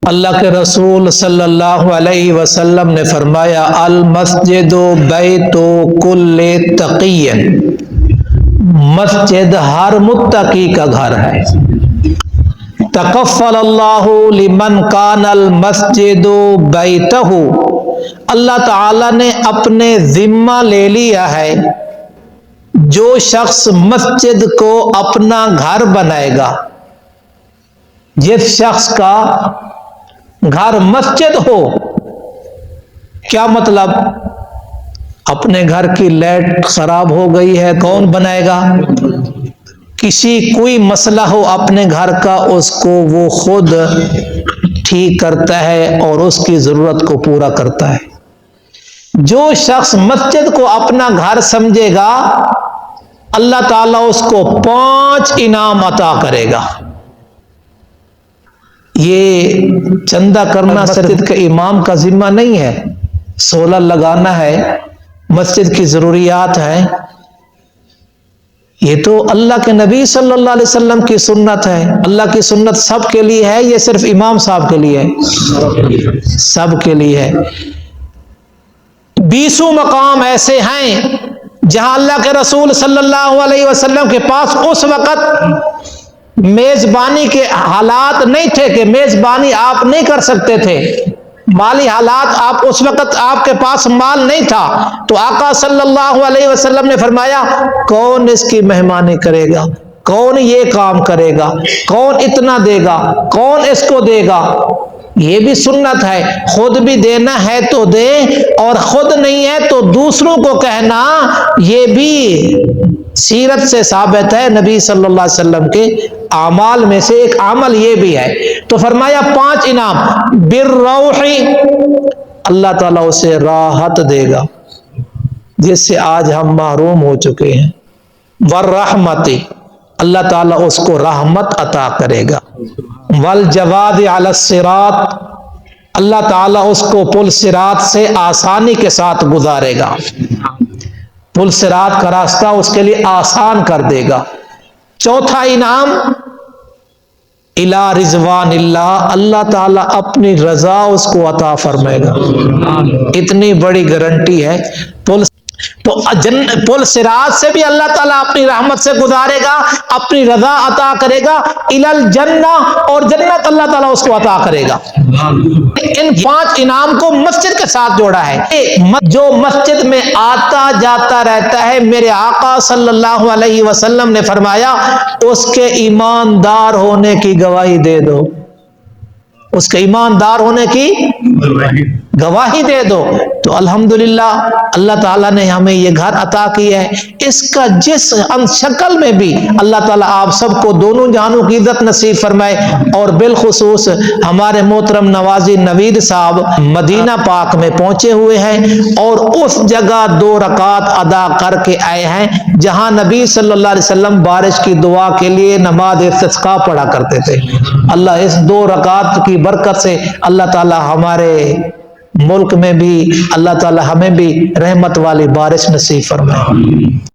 اللہ کے رسول صلی اللہ علیہ وسلم نے فرمایا المسجد بیت کل تقی، مسجد ہر متقی کا گھر ہے۔ تکفل اللہ لمن کان المسجد بیتہ، اللہ تعالی نے اپنے ذمہ لے لیا ہے جو شخص مسجد کو اپنا گھر بنائے گا، جس شخص کا گھر مسجد ہو، کیا مطلب؟ اپنے گھر کی لائٹ خراب ہو گئی ہے، کون بنائے گا؟ کوئی مسئلہ ہو اپنے گھر کا، اس کو وہ خود ٹھیک کرتا ہے اور اس کی ضرورت کو پورا کرتا ہے۔ جو شخص مسجد کو اپنا گھر سمجھے گا، اللہ تعالیٰ اس کو 5 انعام عطا کرے گا۔ یہ چندہ کرنا مسجد کے امام کا ذمہ نہیں ہے، سولر لگانا ہے، مسجد کی ضروریات ہیں، یہ تو اللہ کے نبی صلی اللہ علیہ وسلم کی سنت ہے۔ اللہ کی سنت سب کے لیے ہے، یہ صرف امام صاحب کے لیے ہے؟ سب کے لیے ہے۔ 20 مقام ایسے ہیں جہاں اللہ کے رسول صلی اللہ علیہ وسلم کے پاس اس وقت میزبانی کے حالات نہیں تھے کہ میزبانی آپ نہیں کر سکتے تھے، مالی حالات آپ اس وقت آپ کے پاس مال نہیں تھا، تو آقا صلی اللہ علیہ وسلم نے فرمایا کون اس کی مہمانی کرے گا، کون یہ کام کرے گا، کون اتنا دے گا، کون اس کو دے گا؟ یہ بھی سنت ہے، خود بھی دینا ہے تو دے، اور خود نہیں ہے تو دوسروں کو کہنا، یہ بھی سیرت سے ثابت ہے، نبی صلی اللہ علیہ وسلم کے اعمال میں سے ایک عمل یہ بھی ہے۔ تو فرمایا 5 انعام، بالروح، اللہ تعالیٰ اسے راحت دے گا جس سے آج ہم محروم ہو چکے ہیں، والرحمت، اللہ تعالیٰ اس کو رحمت عطا کرے گا، والجواد علی الصراط، اللہ تعالیٰ اس کو پل صراط سے آسانی کے ساتھ گزارے گا، پل صراط کا راستہ اس کے لیے آسان کر دے گا۔ 4تھا انعام الی رضوان اللہ، اللہ تعالیٰ اپنی رضا اس کو عطا فرمائے گا، اتنی بڑی گارنٹی ہے۔ پل صراط سے بھی اللہ تعالیٰ اپنی رحمت سے گزارے گا، اپنی رضا عطا کرے گا، الی الجنہ، اور جنت اللہ تعالیٰ اس کو عطا کرے گا۔ ان 5 انعام کو مسجد کے ساتھ جوڑا ہے۔ جو مسجد میں آتا جاتا رہتا ہے، میرے آقا صلی اللہ علیہ وسلم نے فرمایا اس کے ایماندار ہونے کی گواہی دے دو، اس کے ایماندار ہونے کی گواہی دے دو۔ تو الحمدللہ اللہ تعالیٰ نے ہمیں یہ گھر عطا کیا ہے، اس کا جس شکل میں بھی اللہ تعالیٰ آپ سب کو دونوں جہانوں کی عزت نصیب فرمائے، اور بالخصوص ہمارے محترم نوازی نوید صاحب مدینہ پاک میں پہنچے ہوئے ہیں اور اس جگہ 2 رکعت ادا کر کے آئے ہیں جہاں نبی صلی اللہ علیہ وسلم بارش کی دعا کے لیے نماز استسقاء پڑھا کرتے تھے۔ اللہ اس 2 رکعت کی برکت سے اللہ تعالیٰ ہمارے ملک میں بھی، اللہ تعالیٰ ہمیں بھی رحمت والی بارش نصیب فرمائے۔